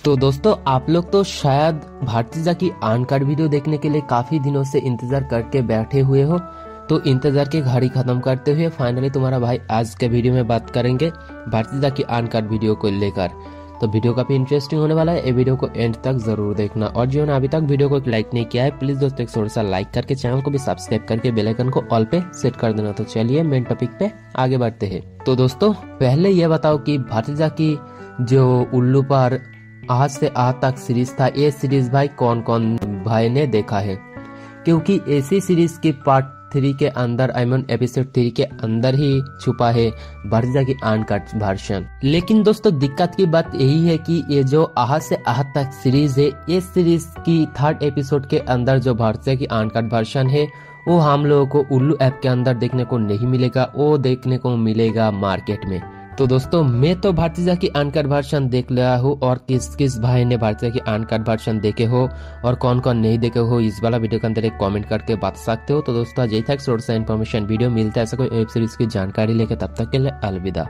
तो दोस्तों आप लोग तो शायद भारतीजा की आन कार्ड वीडियो देखने के लिए काफी दिनों से इंतजार करके बैठे हुए हो। तो इंतजार की घड़ी खत्म करते हुए फाइनली तुम्हारा भाई आज के वीडियो में बात करेंगे भारतीजा की आन कार्ड वीडियो को लेकर। तो वीडियो काफी इंटरेस्टिंग होने वाला है, ये वीडियो को एंड तक जरूर देखना। और जो ने अभी तक वीडियो को लाइक नहीं किया है प्लीज दोस्तों एक थोड़ा सा लाइक करके चैनल को भी सब्सक्राइब करके बेल आइकन को ऑल पे सेट कर देना। तो चलिए मेन टॉपिक पे आगे बढ़ते हैं। तो दोस्तों पहले ये बताओ कि भारतीजा की जो उल्लू पर आज से आज तक सीरीज था, ये सीरीज भाई कौन कौन भाई ने देखा है, क्योंकि ऐसी सीरीज की पार्ट 3 के अंदर एपिसोड 3 के अंदर ही छुपा है भारतीजा की अनकट वर्जन। लेकिन दोस्तों दिक्कत की बात यही है कि ये जो आहत से आहत तक सीरीज है, ये सीरीज की 3rd एपिसोड के अंदर जो भारतीजा की अनकट वर्जन है वो हम लोगों को उल्लू ऐप के अंदर देखने को नहीं मिलेगा, वो देखने को मिलेगा मार्केट में। तो दोस्तों मैं तो भारतीजा की अनकट वर्जन देख लिया हूँ, और किस किस भाई ने भारतीजा की अनकट वर्जन देखे हो और कौन कौन नहीं देखे हो इस वाला वीडियो के अंदर एक कमेंट करके बता सकते हो। तो दोस्तों यही था थोड़ा सा इन्फॉर्मेशन वीडियो, मिलता है ऐसा कोई वेब सीरीज की जानकारी लेके, तब तक के लिए अलविदा।